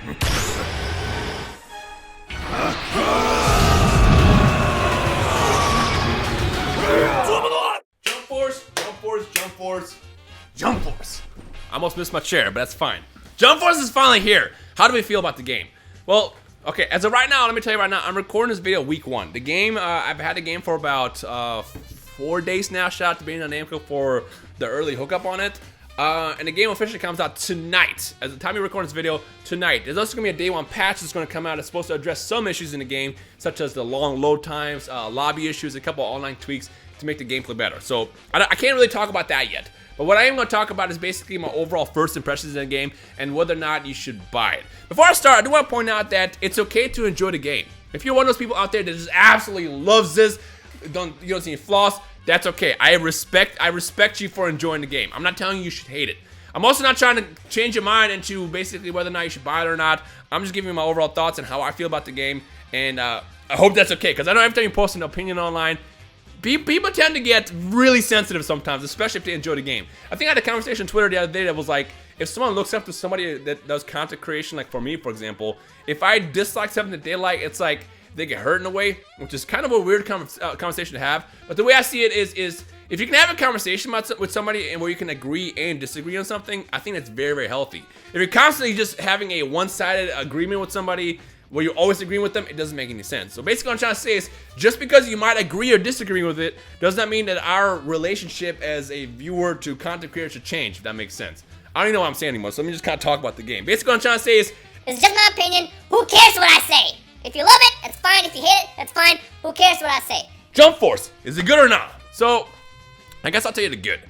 Jump force, jump force, jump force, jump force. I almost missed my chair, but that's fine. Jump force is finally here. How do we feel about the game? Well, okay, as of right now, let me tell you right now, I'm recording this video week 1. The game, I've had the game for about 4 days now. Shout out to being on Namco for the early hookup on it. And the game officially comes out tonight. At the time you record this video, tonight. There's also going to be a day 1 patch that's going to come out. It's supposed to address some issues in the game, such as the long load times, lobby issues, a couple online tweaks to make the gameplay better. So I can't really talk about that yet. But what I am going to talk about is basically my overall first impressions in the game and whether or not you should buy it. Before I start, I do want to point out that it's okay to enjoy the game. If you're one of those people out there that just absolutely loves this, you don't see any flaws, that's okay. I respect you for enjoying the game. I'm not telling you should hate it. I'm also not trying to change your mind into basically whether or not you should buy it or not. I'm just giving you my overall thoughts and how I feel about the game, and I hope that's okay, because I know every time you post an opinion online, people tend to get really sensitive sometimes, especially if they enjoy the game. I think I had a conversation on Twitter the other day that was like, if someone looks up to somebody that does content creation, like for me, for example, if I dislike something that they like, it's like they get hurt in a way, which is kind of a weird conversation to have. But the way I see it is if you can have a conversation with somebody and where you can agree and disagree on something, I think that's very, very healthy. If you're constantly just having a one-sided agreement with somebody, where you're always agreeing with them, it doesn't make any sense. So basically what I'm trying to say is, just because you might agree or disagree with it, does not mean that our relationship as a viewer to content creator should change, if that makes sense. I don't even know what I'm saying anymore, so let me just kind of talk about the game. Basically what I'm trying to say is, it's just my opinion. Who cares what I say? If you love it, that's fine. If you hate it, that's fine. Who cares what I say? Jump Force, is it good or not? So, I guess I'll tell you the good.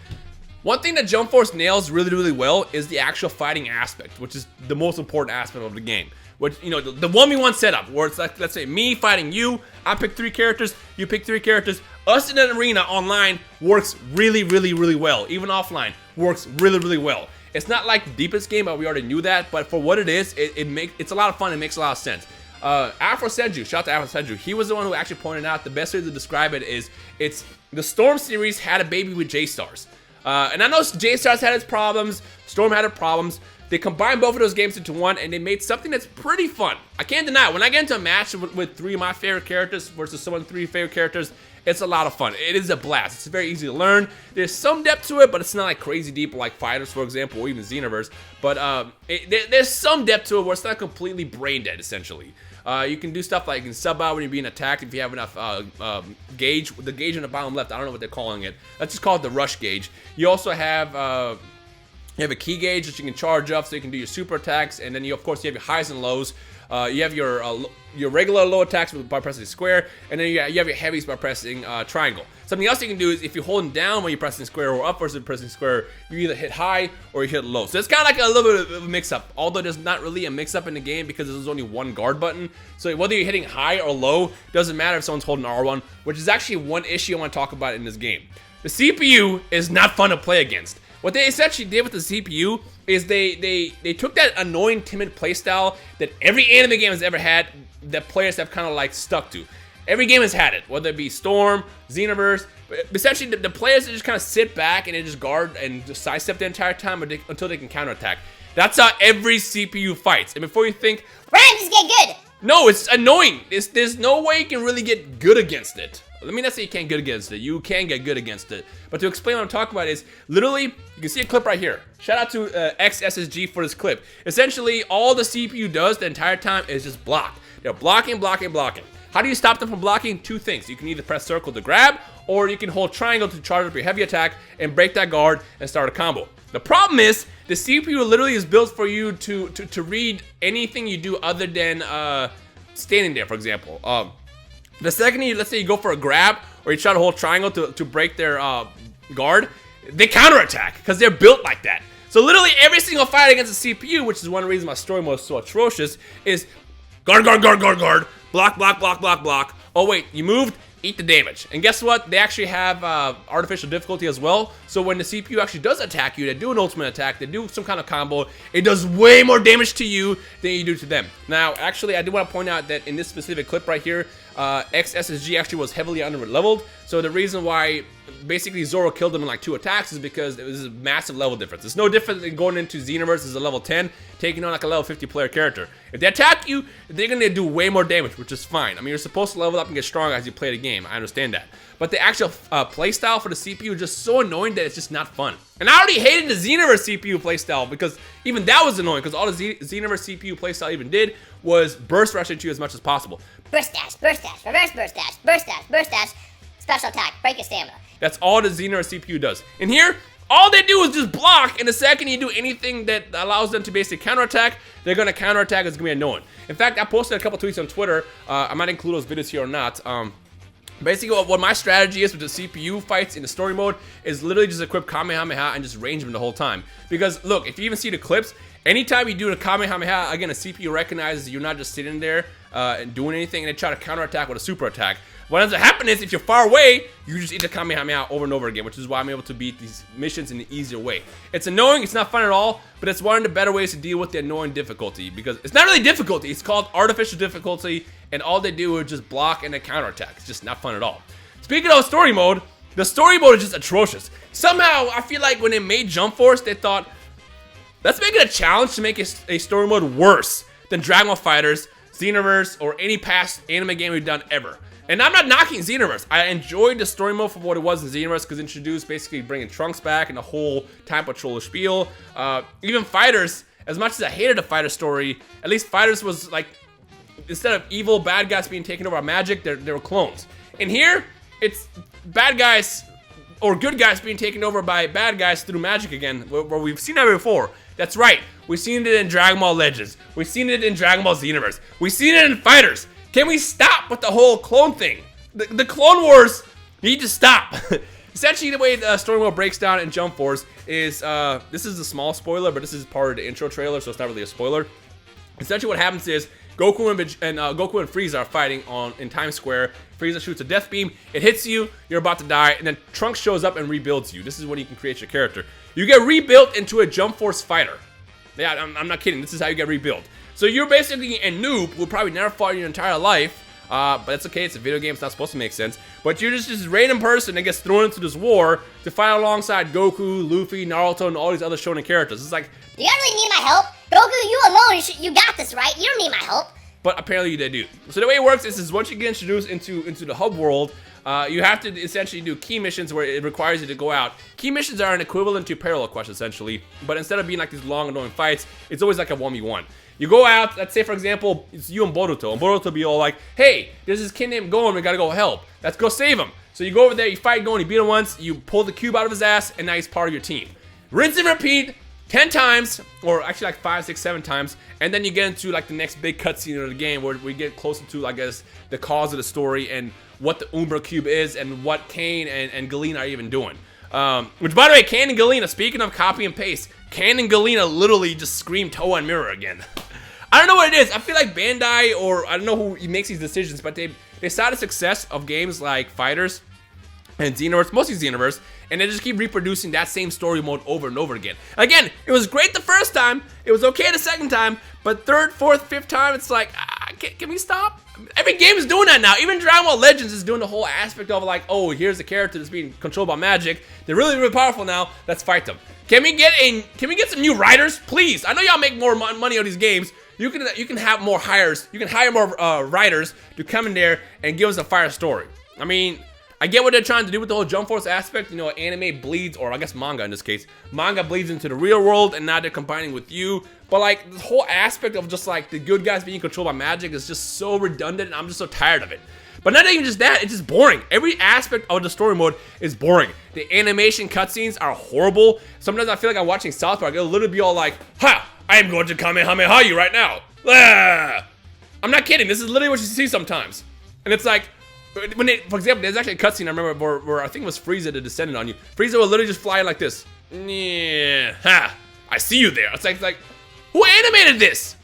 One thing that Jump Force nails really, really well is the actual fighting aspect, which is the most important aspect of the game. Which, you know, the 1v1 setup, where it's like, let's say me fighting you, I pick 3 characters, you pick 3 characters, us in an arena online works really, really, really well. Even offline, works really, really well. It's not like the deepest game, but we already knew that, but for what it is, it's a lot of fun, it makes a lot of sense. Afro Senju, shout out to Afro Senju, he was the one who actually pointed out the best way to describe it is, it's the Storm series had a baby with J-Stars. And I know J-Stars had its problems, Storm had its problems. They combined both of those games into one, and they made something that's pretty fun. I can't deny it. When I get into a match with 3 of my favorite characters versus someone's 3 favorite characters, it's a lot of fun. It is a blast. It's very easy to learn. There's some depth to it, but it's not like crazy deep like Fighters, for example, or even Xenoverse. But there's some depth to it where it's not completely brain dead, essentially. You can do stuff like you can sub out when you're being attacked if you have enough gauge. The gauge on the bottom left, I don't know what they're calling it. Let's just call it the rush gauge. You also have... you have a key gauge that you can charge up so you can do your super attacks, and then of course you have your highs and lows. You have your regular low attacks by pressing square, and then you have your heavies by pressing triangle. Something else you can do is if you're holding down when you're pressing square or up versus pressing square, you either hit high or you hit low. So it's kind of like a little bit of a mix-up, although there's not really a mix-up in the game because there's only one guard button. So whether you're hitting high or low, doesn't matter if someone's holding R1, which is actually one issue I want to talk about in this game. The CPU is not fun to play against. What they essentially did with the CPU is they took that annoying timid playstyle that every anime game has ever had that players have kind of like stuck to. Every game has had it, whether it be Storm, Xenoverse. Essentially, the players just kind of sit back and they just guard and just sidestep the entire time until they can counterattack. That's how every CPU fights. And before you think, Rhymes, just get good. No, it's annoying. There's no way you can really get good against it. Let me not say you can't get against it. You can get good against it. But to explain what I'm talking about is, literally, you can see a clip right here. Shout out to XSSG for this clip. Essentially, all the CPU does the entire time is just block. They're blocking, blocking, blocking. How do you stop them from blocking? 2 things. You can either press circle to grab, or you can hold triangle to charge up your heavy attack and break that guard and start a combo. The problem is, the CPU literally is built for you to read anything you do other than standing there, for example. The second let's say you go for a grab, or you try to hold triangle to break their guard, they counterattack, because they're built like that. So literally every single fight against the CPU, which is one of the reasons my story mode is so atrocious, is guard, guard, guard, guard, guard, block, block, block, block, block. Oh wait, you moved? Eat the damage. And guess what? They actually have artificial difficulty as well. So when the CPU actually does attack you, they do an ultimate attack, they do some kind of combo, it does way more damage to you than you do to them. Now, actually, I do want to point out that in this specific clip right here, XSSG actually was heavily under-leveled. So the reason why basically Zoro killed him in like 2 attacks is because it was a massive level difference. It's no different than going into Xenoverse as a level 10, taking on like a level 50 player character. If they attack you, they're gonna do way more damage, which is fine. I mean, you're supposed to level up and get stronger as you play the game. I understand that. But the actual playstyle for the CPU is just so annoying that it's just not fun. And I already hated the Xenoverse CPU playstyle because even that was annoying because all the Xenoverse CPU playstyle even did was burst rush into you as much as possible. Burst dash, reverse burst dash, special attack, break your stamina. That's all the Xenoverse CPU does. And here, all they do is just block, and the second you do anything that allows them to basically counterattack, they're gonna counterattack. It's gonna be annoying. In fact, I posted a couple tweets on Twitter. I might include those videos here or not. Basically, what my strategy is with the CPU fights in the story mode is literally just equip Kamehameha and just range them the whole time. Because look, if you even see the clips, anytime you do a Kamehameha, again, a CPU recognizes you're not just sitting there and doing anything, and they try to counterattack with a super attack. What ends up happening is if you're far away, you just eat the Kamehameha over and over again, which is why I'm able to beat these missions in an easier way. It's annoying, it's not fun at all, but it's one of the better ways to deal with the annoying difficulty, because it's not really difficulty, it's called artificial difficulty, and all they do is just block and then counterattack. It's just not fun at all. Speaking of story mode, the story mode is just atrocious. Somehow, I feel like when they made Jump Force, they thought, let's make it a challenge to make a story mode worse than Dragon Ball FighterZ, Xenoverse, or any past anime game we've done ever. And I'm not knocking Xenoverse. I enjoyed the story mode for what it was in Xenoverse because it introduced basically bringing Trunks back and the whole Time Patroller spiel. Even FighterZ, as much as I hated the Fighter story, at least FighterZ was like, instead of evil bad guys being taken over by magic, they were clones. And here, it's bad guys or good guys being taken over by bad guys through magic again, where we've seen that before. That's right. We've seen it in Dragon Ball Legends. We've seen it in Dragon Ball Xenoverse. We've seen it in FighterZ. Can we stop with the whole clone thing? The Clone Wars need to stop. Essentially, the way the story mode breaks down in Jump Force is, this is a small spoiler, but this is part of the intro trailer, so it's not really a spoiler. Essentially, what happens is Goku and Frieza are fighting in Times Square. Frieza shoots a death beam, it hits you, you're about to die, and then Trunks shows up and rebuilds you. This is when you can create your character. You get rebuilt into a Jump Force fighter. Yeah, I'm not kidding. This is how you get rebuilt. So you're basically a noob who will probably never fought in your entire life, but that's okay. It's a video game. It's not supposed to make sense. But you're just this random person that gets thrown into this war to fight alongside Goku, Luffy, Naruto, and all these other shonen characters. It's like, do you really need my help? Goku, you alone, you got this, right? You don't need my help. But apparently they do. So the way it works is once you get introduced into the hub world, you have to essentially do key missions where it requires you to go out. Key missions are an equivalent to parallel quests, essentially. But instead of being like these long, annoying fights, it's always like a 1v1. You go out, let's say for example, it's you and Boruto. And Boruto will be all like, hey, there's this kid named Gon, we gotta go help. Let's go save him. So you go over there, you fight Gon, you beat him once, you pull the cube out of his ass, and now he's part of your team. Rinse and repeat 10 times, or actually like 5, 6, 7 times, and then you get into like the next big cutscene of the game where we get closer to, I guess, the cause of the story and what the Umbra Cube is and what Kane and Galena are even doing. Which, by the way, Kane and Galena, speaking of copy and paste, Kane and Galena literally just scream Toa and Mirror again. I don't know what it is. I feel like Bandai, or I don't know who makes these decisions, but they saw the success of games like FighterZ and Xenoverse, mostly Xenoverse, and they just keep reproducing that same story mode over and over again. Again, it was great the first time, it was okay the second time, but third, fourth, fifth time, it's like, can we stop? Every game is doing that now. Even Dragon Ball Legends is doing the whole aspect of like, oh, here's a character that's being controlled by magic. They're really, really powerful now. Let's fight them. Can we get some new writers, please? I know y'all make more money on these games. You can have more hires. You can hire more writers to come in there and give us a fire story. I mean, I get what they're trying to do with the whole Jump Force aspect. You know, anime bleeds, or I guess manga in this case, manga bleeds into the real world, and now they're combining with you. But like, the whole aspect of just like the good guys being controlled by magic is just so redundant, and I'm just so tired of it. But not even just that, it's just boring. Every aspect of the story mode is boring. The animation cutscenes are horrible. Sometimes I feel like I'm watching South Park. It'll literally be all like, ha, I am going to Kamehameha you right now. Ah! I'm not kidding. This is literally what you see sometimes. And it's like, for example, there's actually a cutscene I remember where I think it was Frieza that descended on you. Frieza will literally just fly like this. Yeah, ha, I see you there. It's like, who animated this?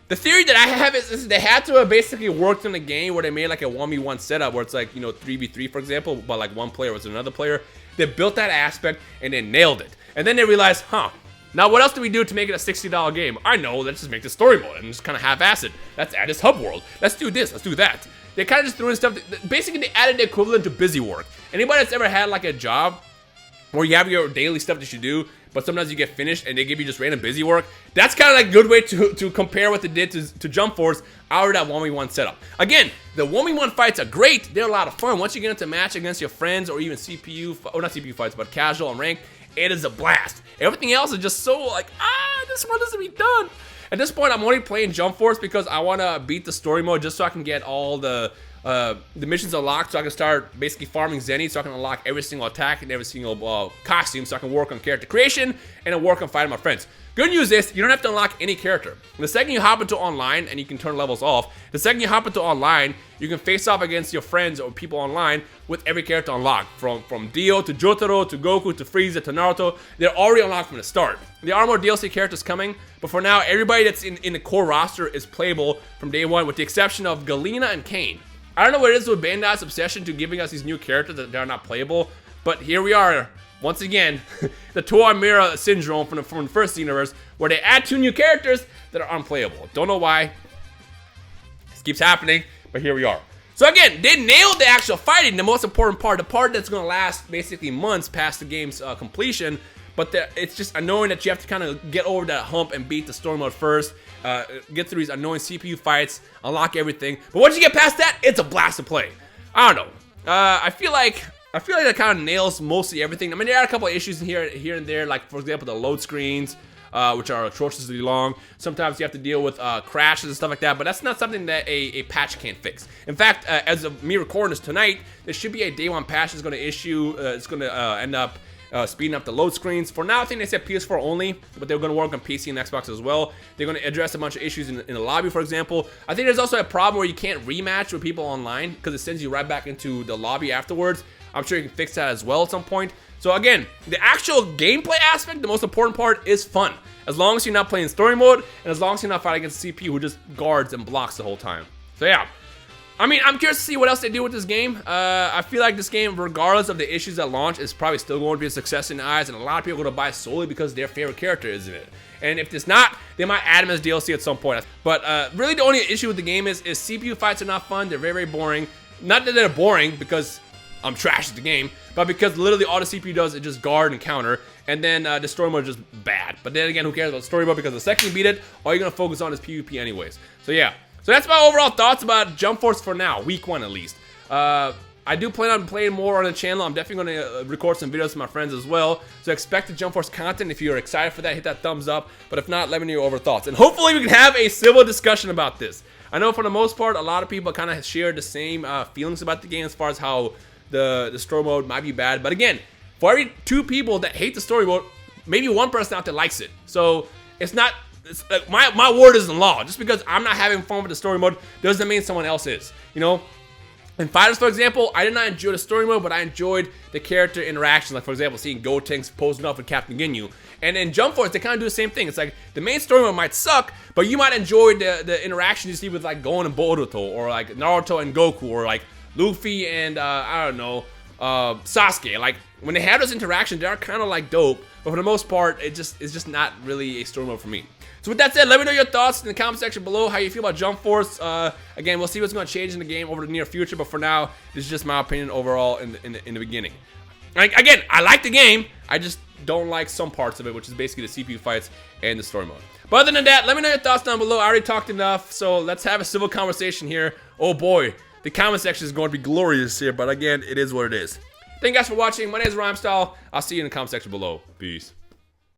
The theory that I have is they had to have basically worked in a game where they made like a 1v1 setup where it's like, you know, 3v3 for example, but like one player was another player. They built that aspect and they nailed it. And then they realized, huh, now what else do we do to make it a $60 game? I know, let's just make the story mode and just kind of half-ass it. Let's add this hub world. Let's do this, let's do that. they kind of just threw in stuff. Basically, they added the equivalent to busy work. Anybody that's ever had like a job where you have your daily stuff that you do, but sometimes you get finished and they give you just random busy work, that's kind of like a good way to compare what they did to Jump Force out of that 1v1 setup. Again, the 1v1 fights are great. They're a lot of fun. Once you get into a match against your friends or even CPU, or not CPU fights, but casual and ranked, it is a blast. Everything else is just so like, this one doesn't be done. At this point, I'm only playing Jump Force because I want to beat the story mode just so I can get all the missions unlocked, so I can start basically farming Zenny, so I can unlock every single attack and every single costume, so I can work on character creation and then work on fighting my friends. Good news is, you don't have to unlock any character. The second you hop into online, and you can turn levels off, the second you hop into online, you can face off against your friends or people online with every character unlocked. From Dio to Jotaro to Goku to Frieza to Naruto, they're already unlocked from the start. There are more DLC characters coming, but for now, everybody that's in the core roster is playable from day one, with the exception of Galena and Kane. I don't know what it is with Bandai's obsession to giving us these new characters that are not playable, but here we are, once again, the Toa Mira syndrome from the first universe, where they add 2 new characters that are unplayable. Don't know why. This keeps happening, but here we are. So again, they nailed the actual fighting, the most important part, the part that's going to last basically months past the game's completion. But it's just annoying that you have to kind of get over that hump and beat the story mode first, get through these annoying CPU fights, unlock everything. But once you get past that, it's a blast to play. I don't know. I feel like that kind of nails mostly everything. I mean, there are a couple of issues in here and there, like for example the load screens, which are atrociously long. Sometimes you have to deal with crashes and stuff like that, but that's not something that a patch can't fix. In fact, as of me recording this tonight, there should be a day 1 patch that's going to issue. It's going to end up speeding up the load screens. For now, I think they said PS4 only, but they're going to work on PC and Xbox as well. They're going to address a bunch of issues in the lobby, for example. I think there's also a problem where you can't rematch with people online because it sends you right back into the lobby afterwards. I'm sure you can fix that as well at some point. So again, the actual gameplay aspect, the most important part, is fun. As long as you're not playing story mode, and as long as you're not fighting against CPU who just guards and blocks the whole time. So yeah. I mean, I'm curious to see what else they do with this game. I feel like this game, regardless of the issues at launch, is probably still going to be a success in the eyes, and a lot of people are going to buy solely because their favorite character is in it. And if it's not, they might add him as DLC at some point. But really the only issue with the game is CPU fights are not fun. They're very, very boring. Not that they're boring because I'm trash at the game, but because literally all the CPU does is just guard and counter, and then the story mode is just bad. But then again, who cares about the story mode, because the second you beat it, all you're going to focus on is PvP anyways. So yeah. So that's my overall thoughts about Jump Force for now, week 1 at least. I do plan on playing more on the channel. I'm definitely going to record some videos with my friends as well. So expect the Jump Force content. If you're excited for that, hit that thumbs up. But if not, let me know your overall thoughts. And hopefully we can have a civil discussion about this. I know for the most part, a lot of people kind of share the same feelings about the game as far as how the story mode might be bad. But again, for every 2 people that hate the story mode, maybe 1 person out there likes it. So it's not... Like my word isn't law. Just because I'm not having fun with the story mode doesn't mean someone else is. You know, in Fighters, for example, I did not enjoy the story mode, but I enjoyed the character interactions. Like for example, seeing Gotenks posing off with Captain Ginyu. And in Jump Force, they kind of do the same thing. It's like the main story mode might suck, but you might enjoy the interactions you see with like Gon and Boruto, or like Naruto and Goku, or like Luffy and I don't know, Sasuke. Like when they have those interactions, they are kind of like dope. But for the most part, it's just not really a story mode for me. So with that said, let me know your thoughts in the comment section below, how you feel about Jump Force. Again, we'll see what's going to change in the game over the near future, but for now, this is just my opinion overall in the beginning. Like, again, I like the game, I just don't like some parts of it, which is basically the CPU fights and the story mode. But other than that, let me know your thoughts down below. I already talked enough, so let's have a civil conversation here. Oh boy, the comment section is going to be glorious here, but again, it is what it is. Thank you guys for watching. My name is Rhymestyle. I'll see you in the comment section below. Peace.